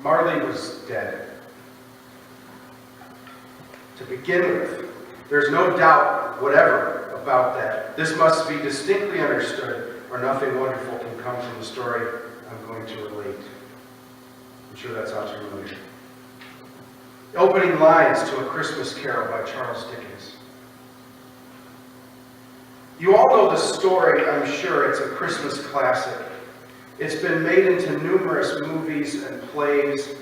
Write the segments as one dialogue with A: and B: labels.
A: Marley was dead. To begin with, there's no doubt whatever about that. This must be distinctly understood, or nothing wonderful can come from the story I'm going to relate. I'm sure that sounds familiar. The opening lines to A Christmas Carol by Charles Dickens. You all know the story, I'm sure. It's a Christmas classic. It's been made into numerous movies and plays,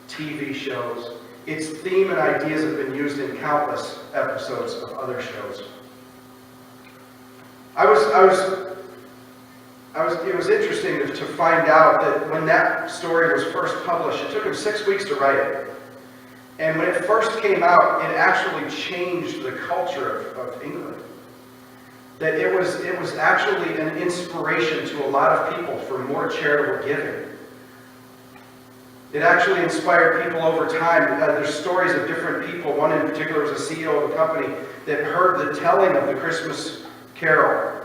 A: TV shows. Its theme and ideas have been used in countless episodes of other shows. It was interesting to find out that when that story was first published, it took him 6 weeks to write it. And when it first came out, it actually changed the culture of England. That it was actually an inspiration to a lot of people for more charitable giving. It actually inspired people over time. There's stories of different people. One in particular was a CEO of a company that heard the telling of the Christmas Carol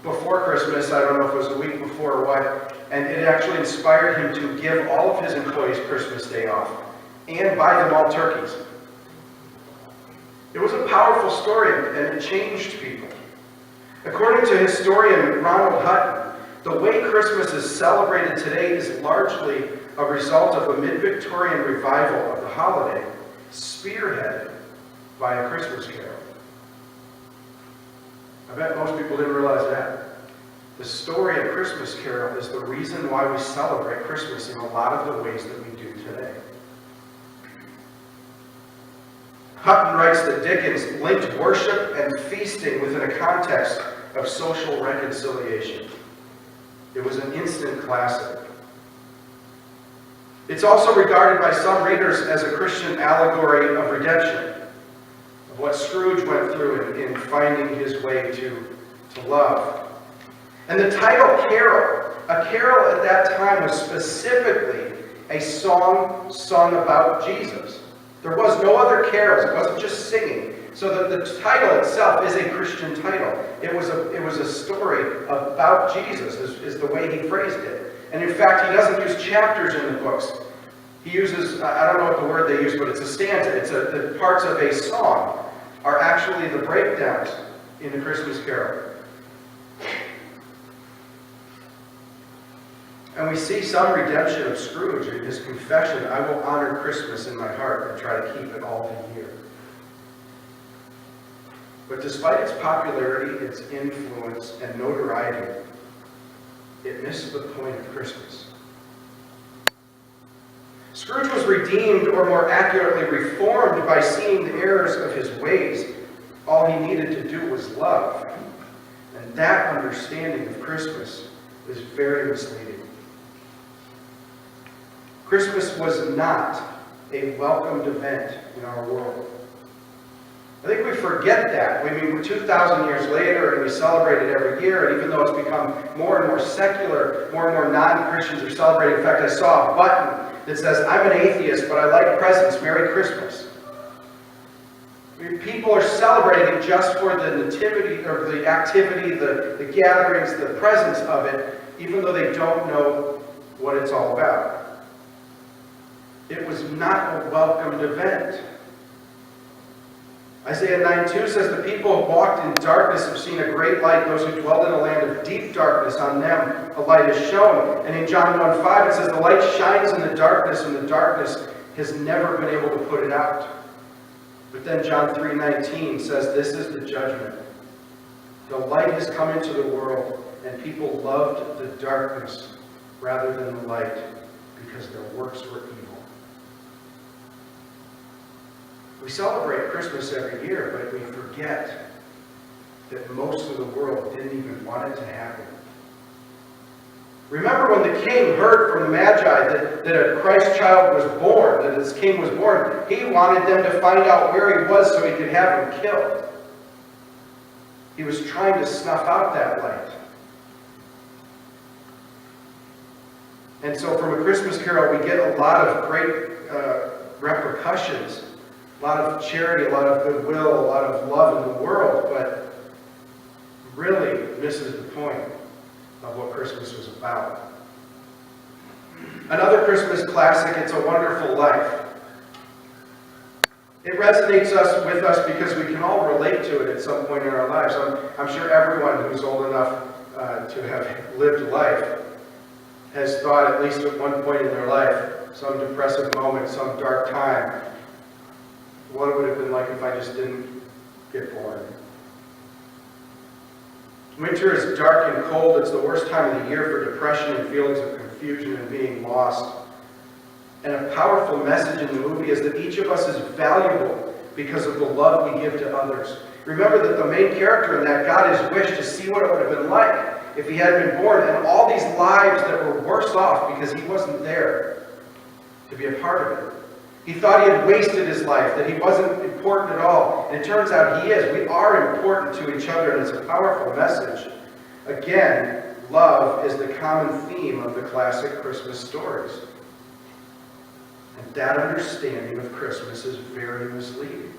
A: before Christmas. I don't know if it was a week before or what. And it actually inspired him to give all of his employees Christmas Day off and buy them all turkeys. It was a powerful story, and it changed people. According to historian Ronald Hutton, the way Christmas is celebrated today is largely a result of a mid-Victorian revival of the holiday, spearheaded by A Christmas Carol. I bet most people didn't realize that. The story of Christmas Carol is the reason why we celebrate Christmas in a lot of the ways that we do today. Hutton writes that Dickens linked worship and feasting within a context of social reconciliation. It was an instant classic. It's also regarded by some readers as a Christian allegory of redemption, of what Scrooge went through in finding his way to love. And the title Carol, a carol at that time was specifically a song sung about Jesus. There was no other carols. It wasn't just singing. So the title itself is a Christian title. It was a story about Jesus, is the way he phrased it. And in fact, he doesn't use chapters in the books. He uses, I don't know what the word they use, but it's a stanza. The parts of a song are actually the breakdowns in the Christmas Carol. And we see some redemption of Scrooge in his confession, I will honor Christmas in my heart and try to keep it all the year. But despite its popularity, its influence, and notoriety, it missed the point of Christmas. Scrooge was redeemed, or more accurately, reformed by seeing the errors of his ways. All he needed to do was love. And that understanding of Christmas is very misleading. Christmas was not a welcomed event in our world. I think we forget that. I mean, we're 2,000 years later, and we celebrate it every year, and even though it's become more and more secular, more and more non-Christians are celebrating. In fact, I saw a button that says, I'm an atheist, but I like presents. Merry Christmas. I mean, people are celebrating it just for the nativity, or the activity, the gatherings, the presence of it, even though they don't know what it's all about. It was not a welcomed event. Isaiah 9:2 says, the people who walked in darkness have seen a great light. Those who dwelled in a land of deep darkness, on them a light is shown. And in John 1:5 it says, the light shines in the darkness, and the darkness has never been able to put it out. But then John 3:19 says, this is the judgment. The light has come into the world, and people loved the darkness rather than the light, because their works were evil. We celebrate Christmas every year, but we forget that most of the world didn't even want it to happen. Remember when the king heard from the Magi that a Christ child was born, that his king was born, he wanted them to find out where he was so he could have him killed. He was trying to snuff out that light. And so from A Christmas Carol, we get a lot of great repercussions. A lot of charity, a lot of goodwill, a lot of love in the world, but really misses the point of what Christmas was about. Another Christmas classic, It's a Wonderful Life. It resonates with us because we can all relate to it at some point in our lives. I'm sure everyone who's old enough to have lived life has thought, at least at one point in their life, some depressive moment, some dark time, what it would have been like if I just didn't get born. Winter is dark and cold. It's the worst time of the year for depression and feelings of confusion and being lost. And a powerful message in the movie is that each of us is valuable because of the love we give to others. Remember that the main character in that got his wish to see what it would have been like if he had been born, and all these lives that were worse off because he wasn't there to be a part of it. He thought he had wasted his life, that he wasn't important at all. And it turns out he is. We are important to each other, and it's a powerful message. Again, love is the common theme of the classic Christmas stories. And that understanding of Christmas is very misleading.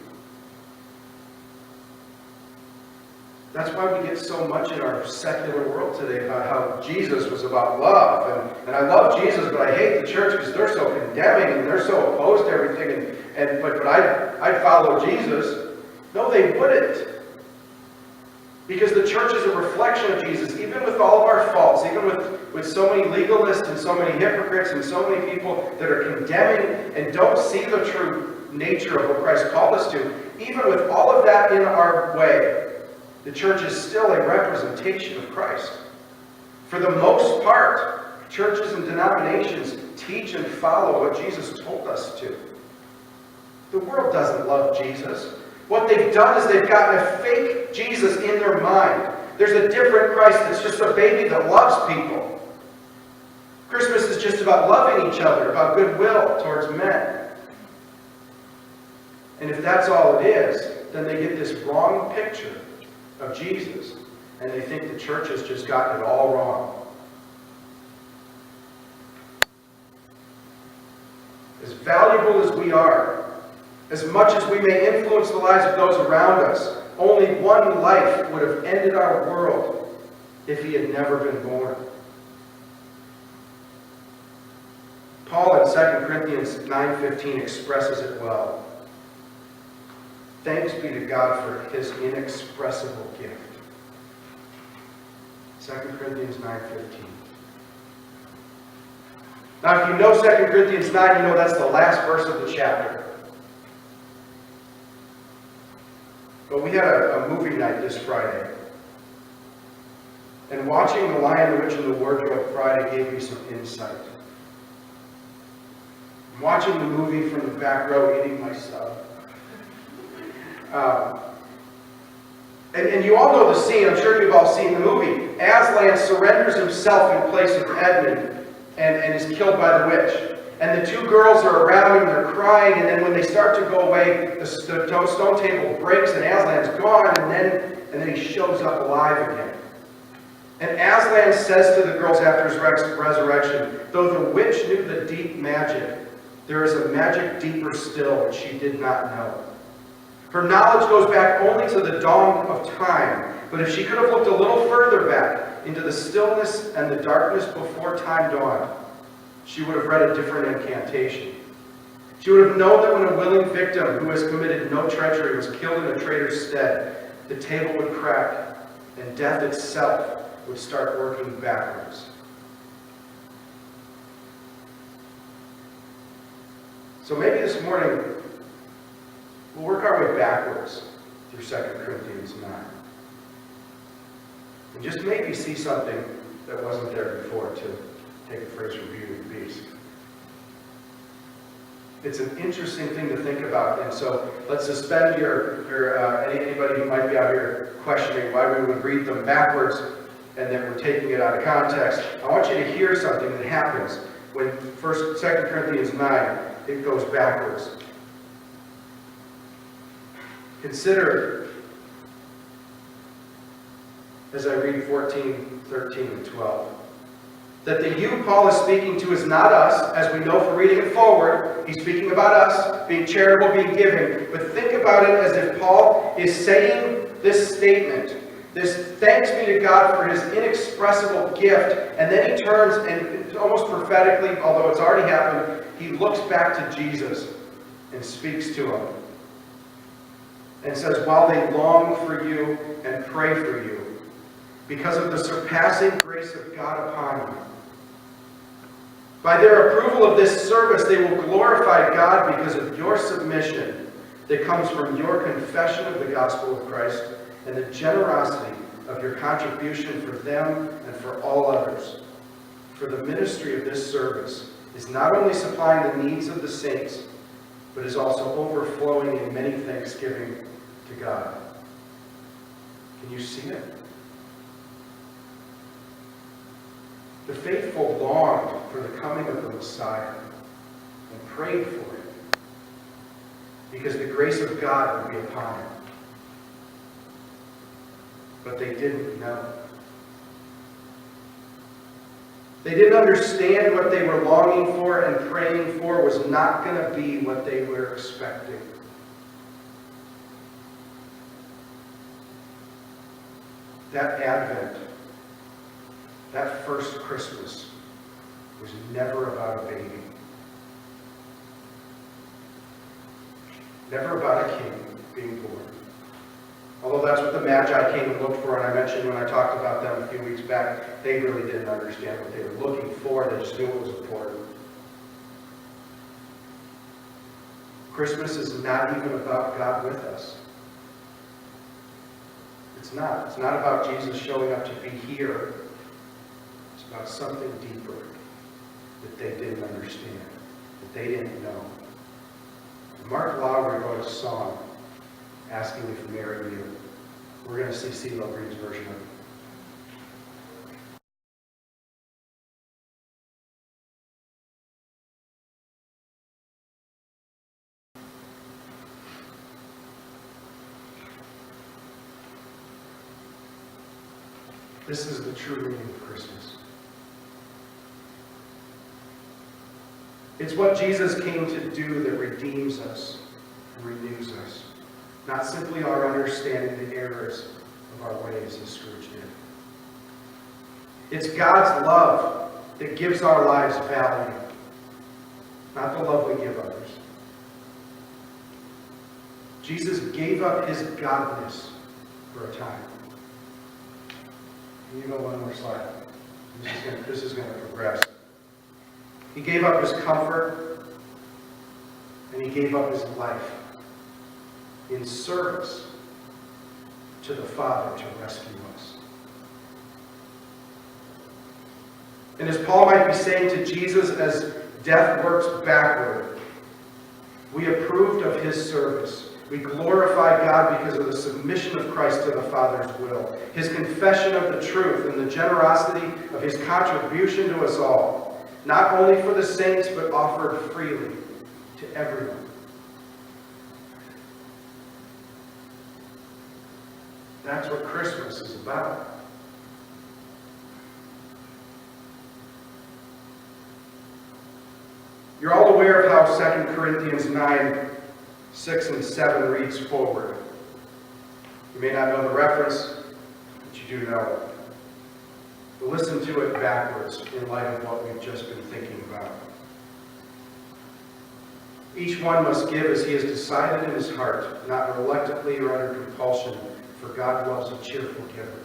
A: That's why we get so much in our secular world today about how Jesus was about love. And I love Jesus, but I hate the church because they're so condemning and they're so opposed to everything. But I'd follow Jesus. No, they wouldn't. Because the church is a reflection of Jesus, even with all of our faults, even with so many legalists and so many hypocrites and so many people that are condemning and don't see the true nature of what Christ called us to. Even with all of that in our way, the church is still a representation of Christ. For the most part, churches and denominations teach and follow what Jesus told us to. The world doesn't love Jesus. What they've done is they've gotten a fake Jesus in their mind. There's a different Christ that's just a baby that loves people. Christmas is just about loving each other, about goodwill towards men. And if that's all it is, then they get this wrong picture of Jesus, and they think the church has just gotten it all wrong. As valuable as we are, as much as we may influence the lives of those around us, only one life would have ended our world if he had never been born. Paul in 2 Corinthians 9:15 expresses it well. Thanks be to God for his inexpressible gift. 2 Corinthians 9:15. Now, if you know 2 Corinthians 9, you know that's the last verse of the chapter. But we had a movie night this Friday. And watching The Lion, the Witch, and the Wardrobe Friday gave me some insight. I'm watching the movie from the back row, eating my sub. And you all know the scene. I'm sure you've all seen the movie. Aslan surrenders himself in place of Edmund and is killed by the witch. And the two girls are around him, they're crying, and then when they start to go away, the stone table breaks and Aslan's gone, and then he shows up alive again. And Aslan says to the girls after his resurrection, though the witch knew the deep magic, there is a magic deeper still which she did not know. Her knowledge goes back only to the dawn of time, but if she could have looked a little further back into the stillness and the darkness before time dawned, she would have read a different incantation. She would have known that when a willing victim who has committed no treachery was killed in a traitor's stead, the table would crack and death itself would start working backwards. So maybe this morning we'll work our way backwards through 2 Corinthians 9. And just maybe see something that wasn't there before too. Take a phrase from Beauty and the Beast. It's an interesting thing to think about, and so let's suspend anybody who might be out here questioning why we would read them backwards and then we're taking it out of context. I want you to hear something that happens when 2 Corinthians 9, it goes backwards. Consider, as I read 14, 13, and 12, that the you Paul is speaking to is not us, as we know from reading it forward. He's speaking about us, being charitable, being giving. But think about it as if Paul is saying this statement This thanks be to God for his inexpressible gift. And then he turns and almost prophetically, although it's already happened, he looks back to Jesus and speaks to him. And says, while they long for you and pray for you, because of the surpassing grace of God upon you, by their approval of this service, they will glorify God because of your submission that comes from your confession of the gospel of Christ and the generosity of your contribution for them and for all others. For the ministry of this service is not only supplying the needs of the saints, but is also overflowing in many thanksgiving to God. Can you see it? The faithful longed for the coming of the Messiah and prayed for it because the grace of God would be upon him. But they didn't know. They didn't understand what they were longing for and praying for was not going to be what they were expecting. That Advent, that first Christmas, was never about a baby. Never about a king being born. Although that's what the Magi came and looked for, and I mentioned when I talked about them a few weeks back, they really didn't understand what they were looking for. They just knew it was important. Christmas is not even about God with us. It's not. It's not about Jesus showing up to be here. It's about something deeper that they didn't understand, that they didn't know. Mark Lowry wrote a song asking if Mary knew. We're going to see CeeLo Green's version of it. This is the true meaning of Christmas. It's what Jesus came to do that redeems us and renews us. Not simply our understanding the errors of our ways, as Scrooge did. It's God's love that gives our lives value, not the love we give others. Jesus gave up his godness for a time. Can you go one more slide? This is going to progress. He gave up his comfort, and he gave up his life in service to the Father to rescue us. And as Paul might be saying to Jesus, as death works backward, we approved of his service. We glorify God because of the submission of Christ to the Father's will, his confession of the truth, and the generosity of his contribution to us all, not only for the saints, but offered freely to everyone. That's what Christmas is about. You're all aware of how 2 Corinthians 9, 6 and 7 reads forward. You may not know the reference, but you do know it. But listen to it backwards in light of what we've just been thinking about. Each one must give as he has decided in his heart, not reluctantly or under compulsion, for God loves a cheerful giver.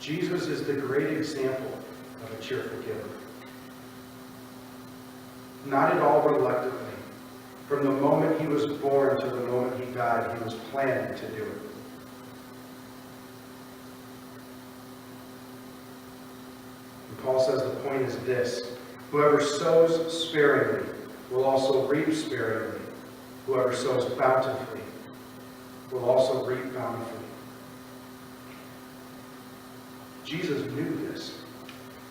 A: Jesus is the great example of a cheerful giver. Not at all reluctantly. From the moment he was born to the moment he died, he was planning to do it. And Paul says the point is this: whoever sows sparingly will also reap sparingly. Whoever sows bountifully will also reap bountifully. Jesus knew this.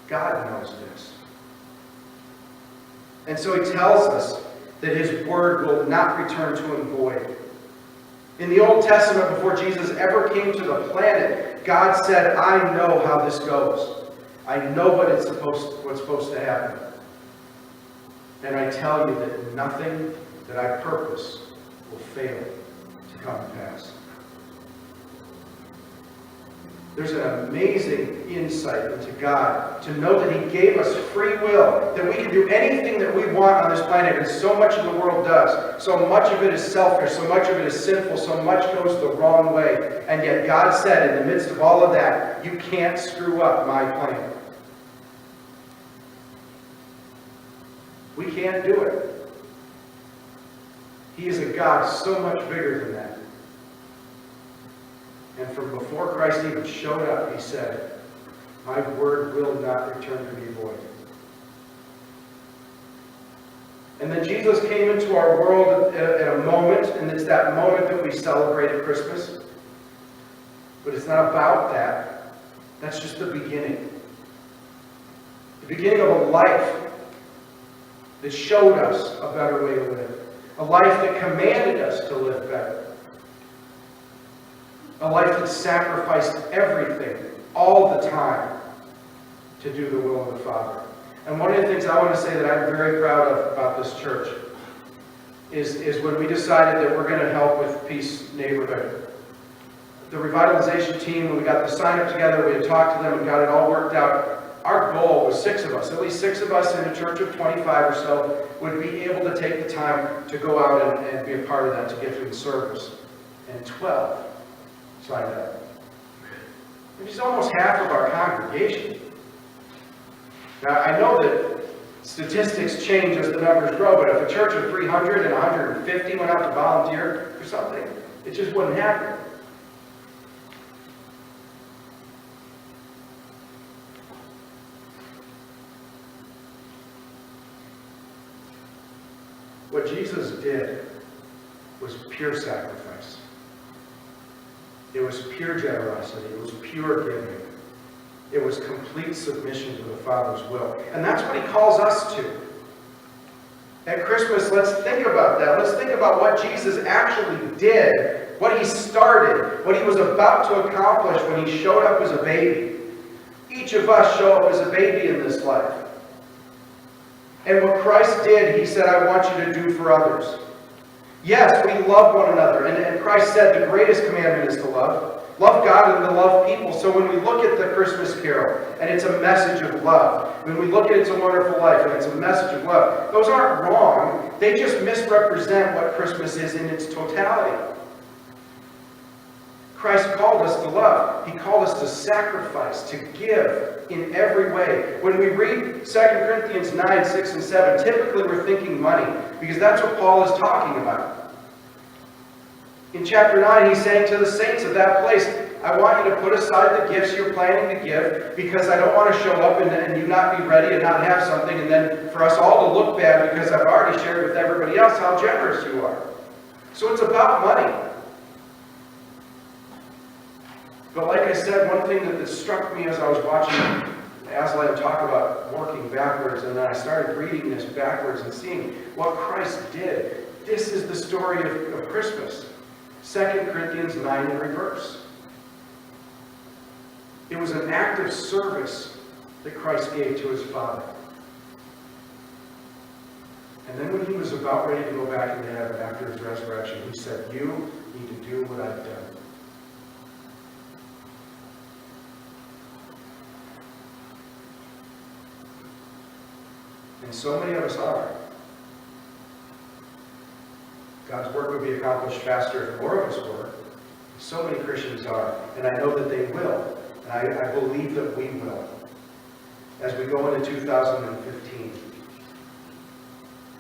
A: God knows this. And so he tells us that his word will not return to him void. In the Old Testament, before Jesus ever came to the planet, God said, I know how this goes. I know what's supposed to happen. And I tell you that nothing that I purpose will fail to come to pass. There's an amazing insight into God to know that He gave us free will, that we can do anything that we want on this planet, and so much of the world does. So much of it is selfish, so much of it is sinful, so much goes the wrong way. And yet God said, in the midst of all of that, you can't screw up my plan. We can't do it. He is a God so much bigger than that. And from before Christ even showed up, He said, my word will not return to me void. And then Jesus came into our world at a moment, and it's that moment that we celebrate at Christmas. But it's not about that. That's just the beginning. The beginning of a life that showed us a better way to live. A life that commanded us to live better. A life that sacrificed everything, all the time, to do the will of the Father. And one of the things I want to say that I'm very proud of about this church is when we decided that we're going to help with Peace Neighborhood. The revitalization team, when we got the sign up together, we had talked to them and got it all worked out. Our goal was 6 of us, at least 6 of us in a church of 25 or so, would be able to take the time to go out and be a part of that, to get through the service. And 12 signed up. Which is almost half of our congregation. Now, I know that statistics change as the numbers grow, but if a church of 300 and 150 went out to volunteer for something, it just wouldn't happen. What Jesus did was pure sacrifice. It was pure generosity. It was pure giving. It was complete submission to the Father's will. And that's what He calls us to. At Christmas, let's think about that. Let's think about what Jesus actually did, what He started, what He was about to accomplish when He showed up as a baby. Each of us show up as a baby in this life. And what Christ did, He said, I want you to do for others. Yes, we love one another. And Christ said the greatest commandment is to love. Love God and to love people. So when we look at the Christmas carol, and it's a message of love. When we look at It's a Wonderful Life, and it's a message of love. Those aren't wrong. They just misrepresent what Christmas is in its totality. Christ called us to love. He called us to sacrifice, to give in every way. When we read 2 Corinthians 9, 6, and 7, typically we're thinking money, because that's what Paul is talking about. In chapter 9, he's saying to the saints of that place, I want you to put aside the gifts you're planning to give, because I don't want to show up and you not be ready and not have something, and then for us all to look bad because I've already shared with everybody else how generous you are. So it's about money. But like I said, one thing that struck me as I was watching Aslan talk about working backwards, and then I started reading this backwards and seeing what Christ did. This is the story of Christmas. 2 Corinthians 9 in reverse. It was an act of service that Christ gave to His Father. And then when He was about ready to go back into heaven after His resurrection, He said, you need to do what I've done. And so many of us are. God's work would be accomplished faster if more of us were. So many Christians are. And I know that they will. And I believe that we will. As we go into 2015.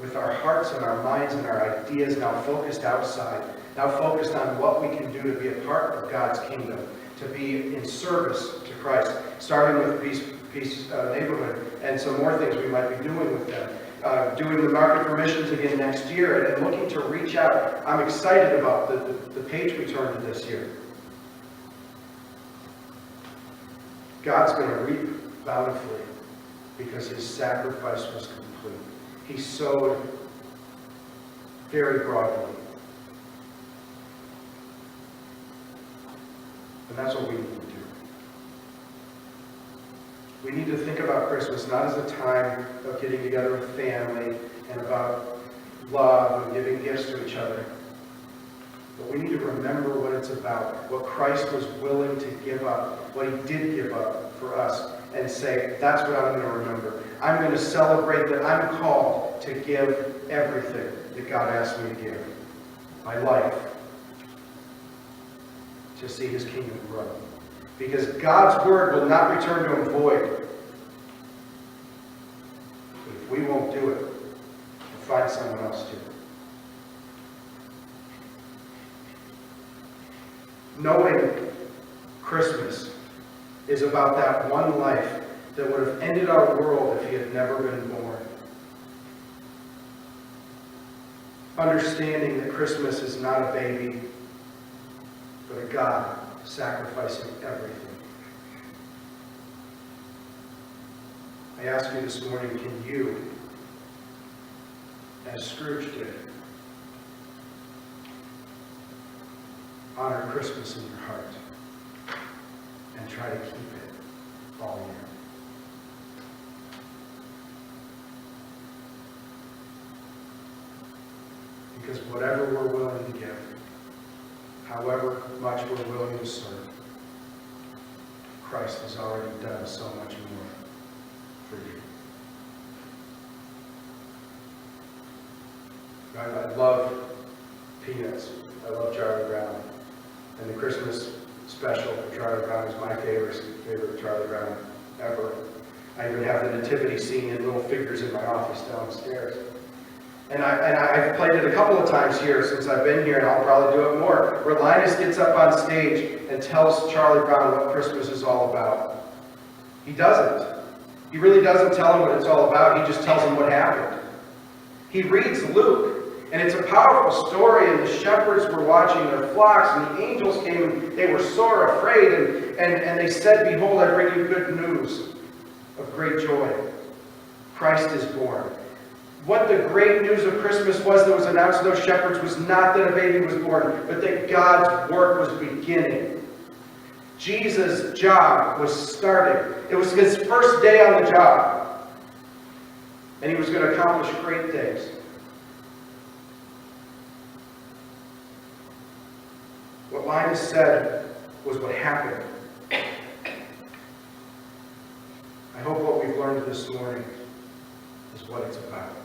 A: With our hearts and our minds and our ideas now focused outside. Now focused on what we can do to be a part of God's kingdom. To be in service to Christ. Starting with Peace Neighborhood and some more things we might be doing with them. Doing the Market for Missions again next year and looking to reach out. I'm excited about the page we turned to this year. God's going to reap bountifully because His sacrifice was complete. He sowed very broadly. And that's what we need to do. We need to think about Christmas not as a time of getting together with family and about love and giving gifts to each other. But we need to remember what it's about, what Christ was willing to give up, what he did give up for us, and say, that's what I'm going to remember. I'm going to celebrate that I'm called to give everything that God asked me to give. My life, to see his kingdom grow. Because God's word will not return to him void. But if we won't do it, we'll find someone else to. Knowing Christmas is about that one life that would have ended our world if he had never been born. Understanding that Christmas is not a baby, but a God sacrificing everything. I ask you this morning, can you, as Scrooge did, honor Christmas in your heart and try to keep it all year? Because whatever we're willing to give, however much we're willing to serve, Christ has already done so much more for you. I love Peanuts. I love Charlie Brown. And the Christmas special for Charlie Brown is my favorite Charlie Brown ever. I even have the nativity scene in little figures in my office downstairs. And I've played it a couple of times here since I've been here, and I'll probably do it more, where Linus gets up on stage and tells Charlie Brown what Christmas is all about. He doesn't. He really doesn't tell him what it's all about. He just tells him what happened. He reads Luke, and it's a powerful story, and the shepherds were watching their flocks, and the angels came, and they were sore afraid, and they said, "Behold, I bring you good news of great joy. Christ is born." What the great news of Christmas was that was announced to those shepherds was not that a baby was born, but that God's work was beginning. Jesus' job was starting. It was his first day on the job. And he was going to accomplish great things. What Linus said was what happened. I hope what we've learned this morning is what it's about.